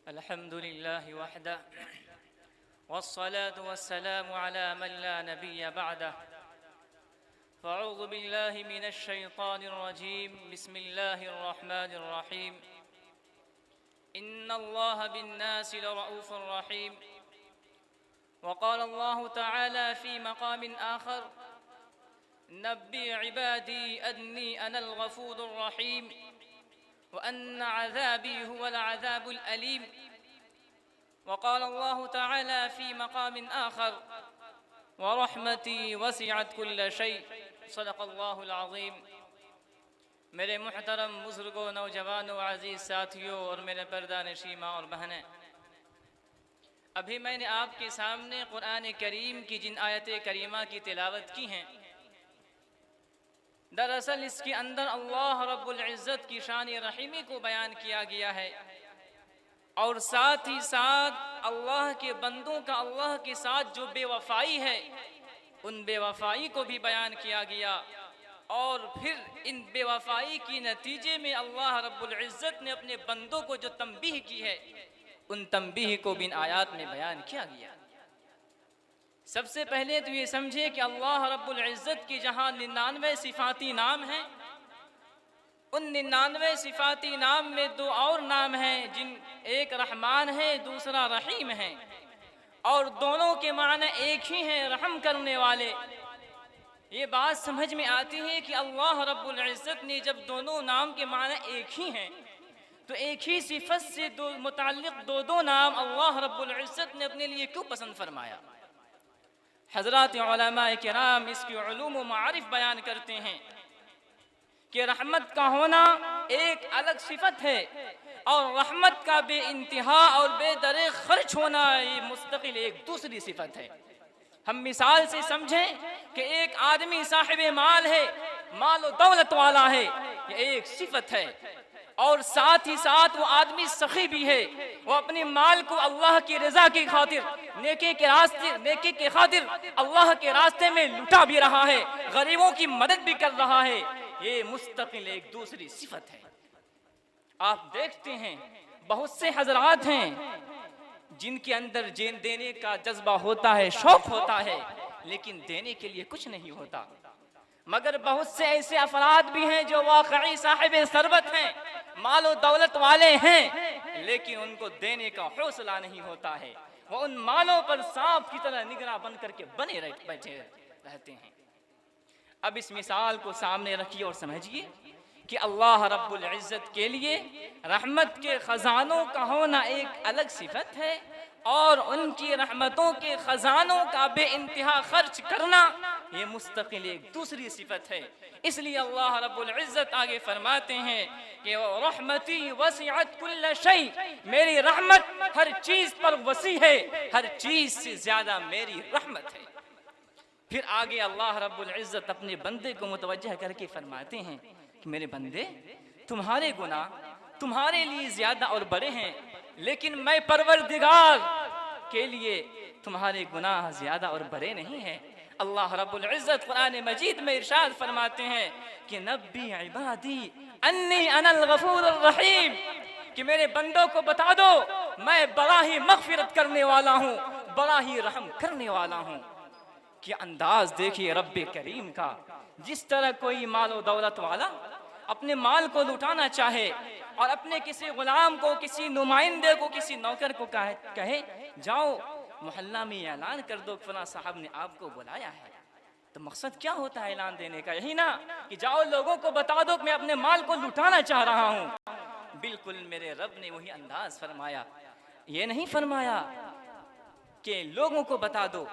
अल्हम्दुलिल्लाहि वहदह वस्सलातु वस्सलामु अला मन ला नबिय्य बअदह फ़अऊज़ु बिल्लाहि मिनश शैतानिर रजीम बिस्मिल्लाहिर रहमानिर रहीम इन्नल्लाहा बिन्नासि लरऊफ़ुर रहीम वक़ाल अल्लाहु तआला फ़ी मक़ामिन आख़र नब्बि इबादी अन्नी अनल गफ़ूरुर रहीम व अन्न अज़ाबी हुवल अज़ाबुल अलीम वक़ाल अल्लाहु तआला फ़ी मक़ामिन आख़र व रहमती वसिअत कुल्ल शै सदक़ल्लाहुल अज़ीम। मेरे मुहतरम बुज़ुर्गों, नौजवानों, अज़ीज़ साथियों और मेरे पर्दानशीं माँ और बहनें, अभी मैंने आपके सामने कुरान करीम की जिन आयत करीमा की तिलावत की हैं, दरअसल इसके अंदर अल्लाह रब्बुल इज़्ज़त की शान रहीमी को बयान किया गया है और साथ ही साथ अल्लाह के बंदों का अल्लाह के साथ जो बेवफाई है उन बेवफाई को भी बयान किया गया। और फिर इन बेवफाई की नतीजे में अल्लाह रब्बुल इज़्ज़त ने अपने बंदों को जो तंबीह की है उन तंबीह को भी इन आयात में बयान किया गया। सबसे पहले तो ये समझे कि अल्लाह रब्बुल इज़्ज़त की जहाँ 99 सिफाती नाम हैं, उन 99 सिफाती नाम में दो और नाम हैं, जिन एक रहमान है, दूसरा रहीम है, और दोनों के माने एक ही हैं, रहम करने वाले। ये बात समझ में आती है कि अल्लाह रब्बुल इज़्ज़त ने जब दोनों नाम के माने एक ही हैं, तो एक ही सिफत से दो मुताल्लिक़ दो नाम अल्लाह रब्बुल इज़्ज़त ने अपने लिए क्यों पसंद फरमाया। हज़रात उलमाए किराम इसकी उलूम व मारिफ बयान करते हैं कि रहमत का होना एक अलग सिफत है और रहमत का बेइंतिहा और बेदरे खर्च होना ये मुस्तकिल एक दूसरी सिफत है। हम मिसाल से समझें कि एक आदमी साहिब माल है, माल और दौलत वाला है, ये एक सिफत है, और साथ ही साथ वो आदमी सखी भी है, वो अपने माल को अल्लाह की रज़ा की खातिर, नेकी के खातिर अल्लाह के रास्ते में लुटा भी रहा है, गरीबों की मदद भी कर रहा है। ये मुस्तकिल एक दूसरी सिफत है। आप देखते हैं बहुत से हजरात हैं जिनके अंदर देने का जज्बा होता है, शौक होता है, लेकिन देने के लिए कुछ नहीं होता। मगर बहुत से ऐसे अफराद भी हैं जो वाकई साहिब सरबत हैं, मालो दौलत वाले हैं, लेकिन उनको देने का हौसला नहीं होता है। वो उन मालों पर सांप की तरह निगरां बन करके बैठे रहते हैं। अब इस मिसाल को सामने रखिए और समझिए कि अल्लाह रब्बुल इज़्ज़त के लिए रहमत के खजानों का होना एक अलग सिफत है और उनकी रहमतों के खजानों का बेइंतिहा खर्च करना ये मुस्तकिल एक दूसरी सिफत है। इसलिए अल्लाह रब्बुल इज़्ज़त आगे फरमाते हैं कि रहमती वसिअत कुल्ल शै, मेरी रहमत हर चीज पर वसी है, हर चीज से ज्यादा मेरी रहमत है। फिर आगे अल्लाह रब्बुल इज़्ज़त अपने बंदे को मुतवज्जह करके फरमाते हैं कि मेरे बंदे, तुम्हारे गुनाह तुम्हारे लिए ज्यादा और बड़े हैं, लेकिन मैं परवरदिगार के लिए तुम्हारे गुनाह ज्यादा और बड़े नहीं हैं। अल्लाह रब्बुल इज़्ज़त कुरान मजीद में इरशाद फरमाते हैं कि नब्बी इबादी अन्नी अनल गफूरुर रहीम, कि मेरे बंदों को बता दो मैं बड़ा ही मग़फ़िरत करने वाला हूँ, बड़ा ही रहम करने वाला हूँ। कि अंदाज देखिए रब्बे करीम का, जिस तरह कोई मालो दौलत वाला अपने माल को लुटाना चाहे और अपने किसी गुलाम को, किसी नुमाइंदे को, किसी नौकर को कहे जाओ मोहल्ला में ऐलान कर दो फलां साहब ने आपको बुलाया है, तो मकसद क्या होता है ऐलान देने का? यही ना कि जाओ लोगों को बता दो कि मैं अपने माल को लुटाना चाह रहा हूँ। बिल्कुल मेरे रब ने वही अंदाज फरमाया। ये नहीं फरमाया कि लोगों को बता दो,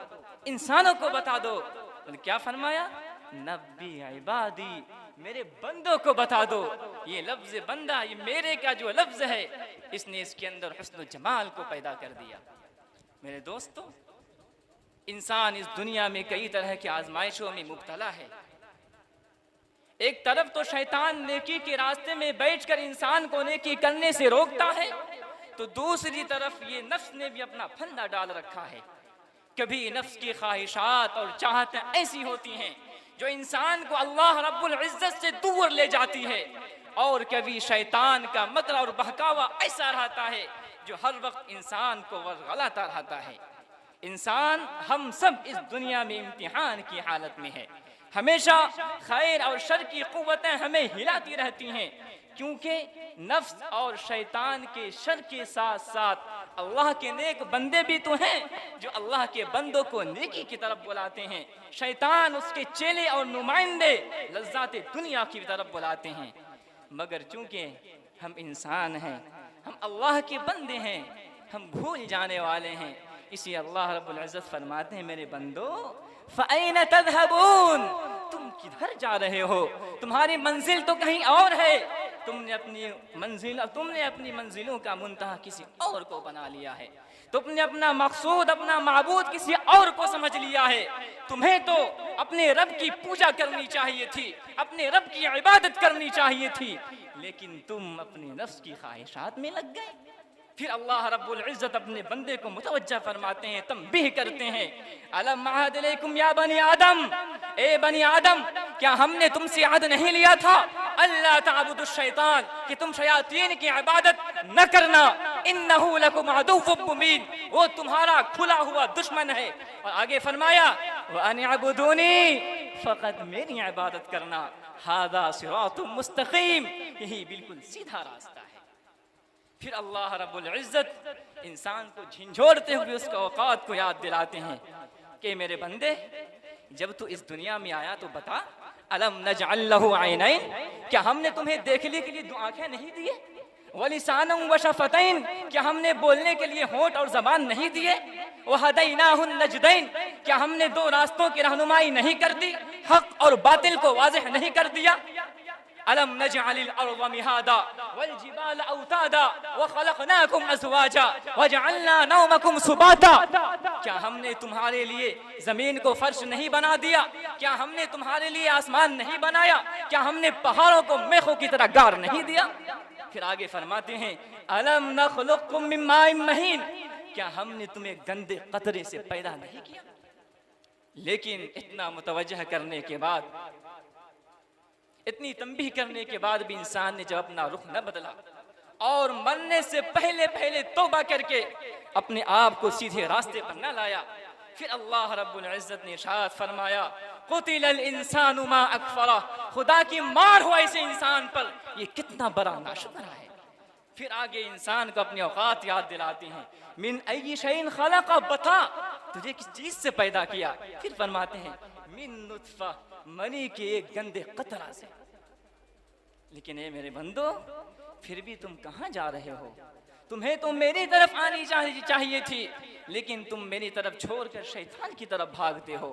इंसानों को बता दो, तो क्या फरमाया? नब्बी इबादी, मेरे बंदों को बता दो। ये लफ्ज़ बंदा, ये मेरे का जो लफ्ज़ है, इसने इसके अंदर हुस्न जमाल को पैदा कर दिया। मेरे दोस्तों, इंसान इस दुनिया में कई तरह की आजमाइशों में मुब्तला है। एक तरफ तो शैतान नेकी के रास्ते में बैठकर इंसान को नेकी करने से रोकता है, तो दूसरी तरफ ये नफ्स ने भी अपना फंदा डाल रखा है। कभी नफ्स की ख्वाहिशात और चाहतें ऐसी होती हैं जो इंसान को अल्लाह रब्बुल इज़्ज़त से दूर ले जाती है, और कभी शैतान का मकर और बहकावा ऐसा रहता है जो हर वक्त इंसान को वरगलाता रहता है। इंसान, हम सब इस दुनिया में इम्तिहान की हालत में है। हमेशा खैर और शर की कुव्वतें हमें हिलाती रहती हैं, क्योंकि नफ्स और शैतान के शर के साथ साथ अल्लाह के नेक बंदे भी तो हैं जो अल्लाह के बंदों को नेकी की तरफ बुलाते हैं। शैतान, उसके चेले और नुमाइंदे लज्जाते दुनिया की तरफ बुलाते हैं। मगर चूंकि हम इंसान हैं, हम अल्लाह के बंदे हैं, हम भूल जाने वाले हैं, इसी अल्लाह रब्बुल इज्जत फरमाते हैं, मेरे बंदो फ़अैन तज़हबून, तुम किधर जा रहे हो? तुम्हारी मंजिल तो कहीं और है। तुमने अपनी मंजिलों का मुंतहा किसी और को बना लिया है। तुमने अपना मकसूद, अपना माबूद किसी और को समझ लिया है। तुम्हें तो अपने रब की पूजा करनी चाहिए थी, अपने रब की इबादत करनी चाहिए थी, लेकिन तुम अपने नफ्स की ख्वाहिशात में लग गए। फिर अल्लाह रब्बुल इज्जत अपने बंदे को मुतवज्जा फरमाते हैं, तंबीह करते हैं, अलम अहद इलैकुम या बनी आदम, ए बनी आदम, क्या हमने तुमसे अहद नहीं लिया था अल्लाह ताबुदु शैतान, कि तुम शयातीन की इबादत न करना, इन्नहु लकुम अदुव्वुम मुबीन, वो तुम्हारा खुला हुआ दुश्मन है। और आगे फरमाया व अन अबुदूनी, फकत मेरी इबादत करना, हादा सिरातुम मुस्तकीम, यही बिल्कुल सीधा रास्ता है। फिर अल्लाह रब्बुल इज्जत इंसान को झिंझोड़ते हुए उसका औकात को याद दिलाते हैं कि मेरे बंदे, जब तू इस दुनिया में आया तो बता, अलम नजअल लहू ऐनैन, क्या हमने तुम्हें देखने के लिए दो आंखें नहीं दिए? वलिसानम व शफतैन, क्या हमने बोलने के लिए होंठ और जबान नहीं दिए? व हदैनाहुन नजदैन, क्या हमने दो रास्तों की रहनुमाई नहीं कर दी? हक और बातिल को वाज़ेह नहीं कर दिया? अलम नजअलिल अर्ज़ मिहादा वल जिबाल औतादा व खलक़नाकुम अज़वाजा व जअलना नौमकुम सुबाता, क्या हमने तुम्हारे लिए जमीन को फर्श नहीं बना दिया? क्या हमने तुम्हारे लिए आसमान नहीं बनाया? क्या हमने पहाड़ों को मेखों की तरह गाड़ नहीं दिया? फिर आगे फरमाते हैं, अलम नखलुकुम मिन माइन महीन, क्या हमने तुम्हें गंदे कतरे से पैदा नहीं किया? लेकिन इतना मुतवज्जह करने के बाद, इतनी तंबीह करने के बाद भी इंसान ने जब अपना रुख न बदला और मरने से पहले पहले तौबा करके अपने आप को सीधे रास्ते पर न लाया, फिर अल्लाह रब्बुल इज्जत ने इरशाद फरमाया, कुतिलल इंसानु मा अकफरा, खुदा की मार हो ऐसे इंसान पर, ये कितना बड़ा नाशुक्र है। फिर आगे इंसान को अपनी औकात याद दिलाती हैं, मिन अय्यि शैइन खलक़ा, बता तुझे किस चीज से पैदा किया? फिर फरमाते हैं, मिन नुत्फा, मनी के एक गंदे कतरा से। लेकिन ये मेरे बंदो, फिर भी तुम कहाँ जा रहे हो? तुम्हें तो मेरी तरफ आनी चाहिए थी, लेकिन तुम मेरी तरफ छोड़कर शैतान की तरफ भागते हो।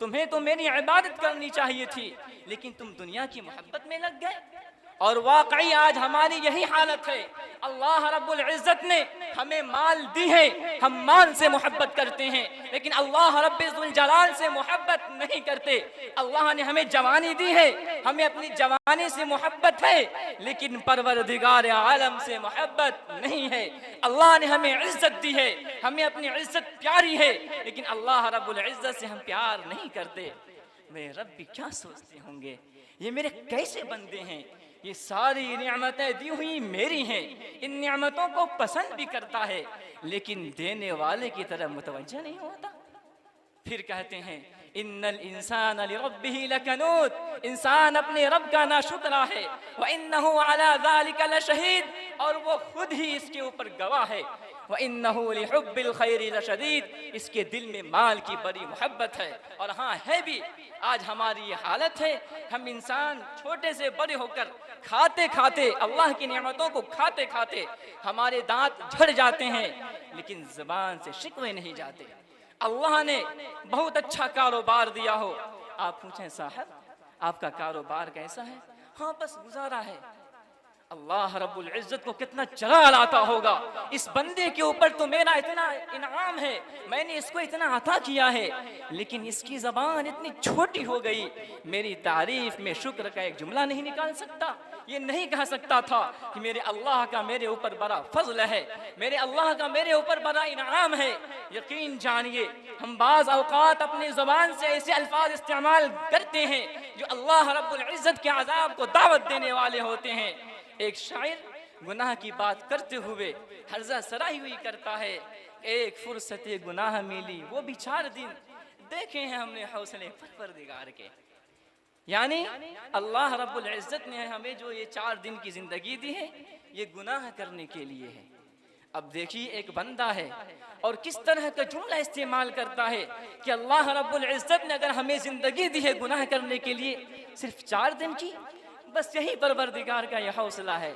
तुम्हें तो मेरी इबादत करनी चाहिए थी, लेकिन तुम दुनिया की मोहब्बत में लग गए। और वाकई आज हमारी यही हालत है। अल्लाह रब्बुल इज्जत ने हमें माल दी है, हम माल से मोहब्बत करते हैं, लेकिन अल्लाह रब्बुल जलाल से मोहब्बत नहीं करते। अल्लाह ने हमें जवानी दी है, हमें अपनी जवानी से मोहब्बत है, लेकिन परवरदिगार आलम से मोहब्बत नहीं है। अल्लाह ने हमें इज्जत दी है, हमें अपनी इज्जत प्यारी है, लेकिन अल्लाह रब्बुल इज्जत से हम प्यार नहीं करते। मेरे रब भी क्या सोचते होंगे, ये मेरे कैसे बंदे हैं, ये सारी नियामतें दी हुई मेरी हैं, इन नियामतों को पसंद भी करता है, लेकिन देने वाले की तरफ मुतवज्जह नहीं होता। फिर कहते हैं, इन्नल इंसान लिरब्बिही लकनूत, इंसान अपने रब का नाशुक्रा है, व इन्नहु अला ज़ालिका लशहीद, और वो खुद ही इसके ऊपर गवाह है, व इन्नहु लिहुब्बिल खैरि लशदीद, इसके दिल में माल की बड़ी मोहब्बत है। और हाँ, है भी। आज हमारी ये हालत है, हम इंसान छोटे से बड़े होकर खाते खाते, अल्लाह की नेमतों को खाते खाते हमारे दांत झड़ जाते हैं, लेकिन ज़बान से शिकवे नहीं जाते। अल्लाह ने बहुत अच्छा कारोबार दिया हो, आप पूछें साहब आपका कारोबार कैसा है? हाँ, बस गुजारा है। अल्लाह रब्बुल इज्जत को कितना जलाल आता होगा, इस बंदे के ऊपर तो मेरा इतना इनाम है, मैंने इसको इतना अता किया है, लेकिन इसकी ज़बान इतनी छोटी हो गई, मेरी तारीफ में शुक्र का एक जुमला नहीं निकाल सकता। ये नहीं कह सकता था कि मेरे अल्लाह का मेरे ऊपर बड़ा फजल है, मेरे अल्लाह का मेरे ऊपर बड़ा इनाम है। यकीन जानिए, हम बाज़ औक़ात अपनी ज़बान से ऐसे अल्फाज इस्तेमाल करते हैं जो अल्लाह रब्बुल इज्जत के अज़ाब को दावत देने वाले होते हैं। एक शायर गुनाह की बात करते हुए हर्जा सराही हुई करता है, एक फुर्सत गुनाह मिली वो भी 4 दिन। देखे हैं हमने हौसले परवरदिगार के, यानी अल्लाह रब्बुल इज़्ज़त ने हमें जो ये 4 दिन की जिंदगी दी है ये गुनाह करने के लिए है। अब देखिए एक बंदा है और किस तरह का जुमला इस्तेमाल करता है कि अल्लाह रब्बुल इज़्ज़त ने अगर हमें जिंदगी दी है गुनाह करने के लिए सिर्फ 4 दिन की, बस यही परवरदिगार का यह हौसला है।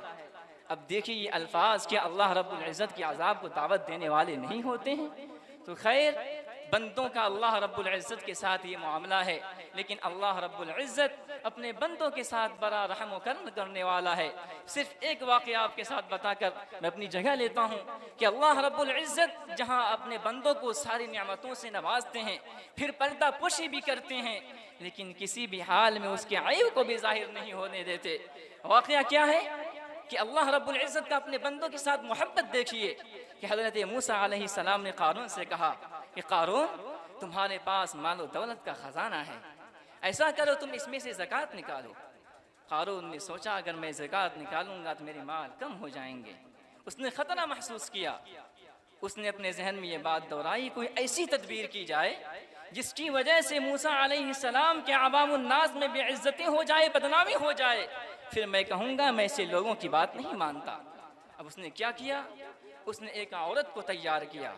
अब देखिए ये अल्फाज क्या अल्लाह रब्बुल इज़्ज़त के अज़ाब को दावत देने वाले नहीं होते हैं? तो खैर बंदों का अल्लाह रब्बुल इज़्ज़त के साथ ये मामला है, लेकिन अल्लाह रब्बुल इज़्ज़त अपने बंदों के साथ बड़ा रहम करम करने वाला है। सिर्फ एक वाक़या आपके साथ बताकर मैं अपनी जगह लेता हूँ कि अल्लाह रब्बुल इज़्ज़त जहाँ अपने बंदों को सारी नियामतों से नवाजते हैं, फिर पर्दा पोशी भी करते हैं, लेकिन किसी भी हाल में उसके ऐब को भी जाहिर नहीं होने देते। वाक़या क्या है कि अल्लाह रब्बुल इज़्ज़त का अपने बंदों के साथ मोहब्बत देखिए कि हज़रत मूसा अलैहिस्सलाम ने क़ारून से कहा कि क़ारून तुम्हारे पास मालो दौलत का ख़जाना है, ऐसा करो तुम इसमें से ज़कात निकालो। क़ारून ने सोचा अगर मैं ज़कात निकालूंगा तो मेरे माल कम हो जाएंगे। उसने ख़तरा महसूस किया, उसने अपने जहन में ये बात दोहराई कोई ऐसी तदबीर की जाए जिसकी वजह से मूसा अलैहिस्सलाम के अवामुन नास में बेइज्जती हो जाए, बदनामी हो जाए, फिर मैं कहूँगा मैं ऐसे लोगों की बात नहीं मानता। अब उसने क्या किया, उसने एक औरत को तैयार किया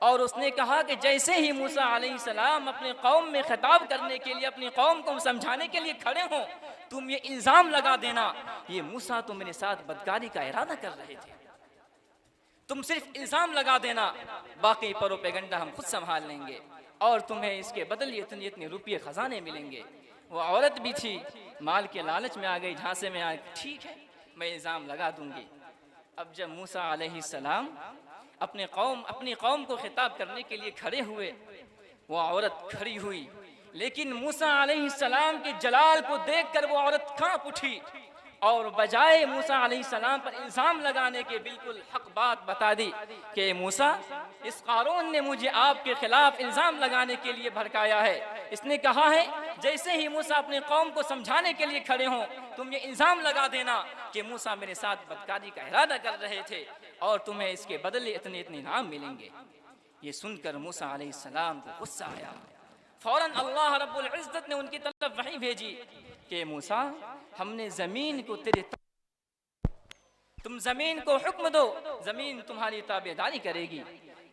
और उसने कहा कि जैसे ही मूसा अलैहिस्सलाम अपने कौम में खिताब करने के लिए, अपनी कौम को समझाने के लिए खड़े हों, तुम ये इल्ज़ाम लगा देना ये मूसा तो मेरे साथ बदकारी का इरादा कर रहे थे। तुम सिर्फ इल्ज़ाम लगा देना, बाकी प्रोपेगेंडा हम खुद संभाल लेंगे और तुम्हें इसके बदले इतने इतने रुपये ख़जाने मिलेंगे। वो औरत भी थी, माल के लालच में आ गई, झांसे में आ गई, ठीक है मैं इल्ज़ाम लगा दूंगी। अब जब मूसा अलैहिस्सलाम अपनी कौम को खिताब करने के लिए खड़े हुए, वो औरत खड़ी हुई, लेकिन मूसा अलैहिस्सलाम के जलाल को देखकर वो औरत कांप उठी और बजाय मूसा अलैहिस्सलाम पर इल्ज़ाम लगाने के बिल्कुल हक बात बता दी कि मूसा इस क़ारून ने मुझे आपके खिलाफ इल्ज़ाम लगाने के लिए भड़काया है। इसने कहा है जैसे ही मूसा अपने कौम को समझाने के लिए खड़े हों तुम ये इल्ज़ाम लगा देना कि मूसा मेरे साथ बदकारी का इरादा कर रहे थे और तुम्हें इसके बदले इतने इतने इनाम मिलेंगे। ये सुनकर मूसा अलैहिस्सलाम को गुस्सा आया, फौरन अल्लाह रब्बुल इज़्ज़त ने उनकी तरफ वही भेजी कि मूसा हमने ज़मीन को तुम ज़मीन को हुक्म दो, ज़मीन तुम्हारी ताबेदारी करेगी।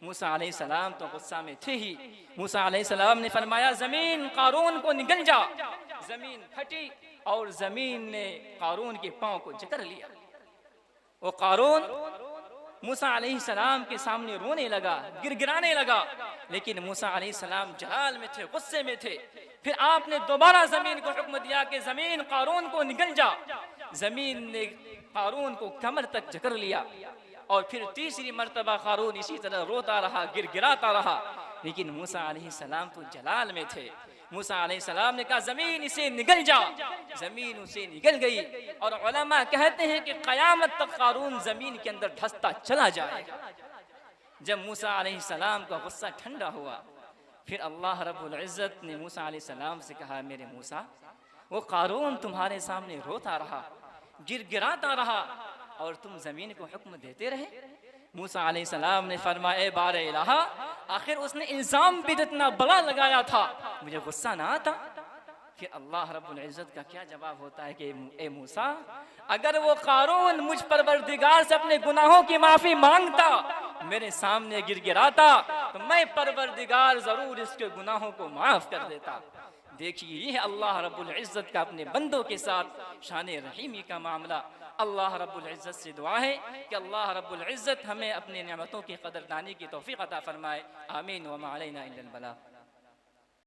मूसा अलैहिस्सलाम तो गुस्सा में थे ही। मूसा अलैहिस्सलाम ने फरमाया ज़मीन क़ारून को निगल जा। ज़मीन फटी और ज़मीन ने क़ारून के पाँव को जकड़ लिया। वो क़ारून मूसा अलैहिस्सलाम के सामने रोने लगा, गिड़गिड़ाने लगा, लेकिन मूसा अलैहिस्सलाम जलाल में थे, गुस्से में थे। फिर आपने दोबारा ज़मीन को हुक्म दिया कि ज़मीन क़ारून को निगल जा। ज़मीन ने क़ारून को कमर तक जकड़ लिया और फिर तीसरी मर्तबा क़ारून इसी तरह रोता रहा, गिड़गिड़ाता रहा, लेकिन मूसा अलैहिस्सलाम तो जलाल में थे। मूसा अलैहिस्सलाम ने कहा ज़मीन इसे निगल जा। ज़मीन उसे निगल गई और उलमा कहते हैं कि क़यामत तक क़ारून ज़मीन के अंदर धंसता चला जाएगा। जब मूसा अलैहिस्सलाम का गुस्सा ठंडा हुआ, फिर अल्लाह रब्बुल इज़्ज़त ने मूसा अलैहिस्सलाम से कहा मेरे मूसा वो क़ारून तुम्हारे सामने रोता रहा, गिड़गिड़ाता रहा और तुम ज़मीन को हुक्म देते रहे। मूसा अलैहिस्सलाम ने फरमाया बार इलाहा, आखिर उसने इल्ज़ाम भी इतना बड़ा लगाया था, मुझे गुस्सा ना आता। फिर अल्लाह रब्बुल इज़्ज़त का क्या जवाब होता है कि ए मूसा अगर वो क़ारून मुझ परवरदिगार से अपने गुनाहों की माफ़ी मांगता, मेरे सामने गिड़गिड़ाता, तो मैं परवरदिगार ज़रूर इसके गुनाहों को माफ़ कर देता। देखिए ये अल्लाह रब्बुल इज़्ज़त का अपने बंदों के साथ शान रहीमी का मामला। अल्लाह रब्बुल इज़्ज़त से दुआ है कि अल्लाह रब्बुल इज़्ज़त हमें अपने नेमतों की कदरदानी की तौफ़ीक़ अता फ़रमाए। आमीन व मा अलैना इल्लल बलाग़।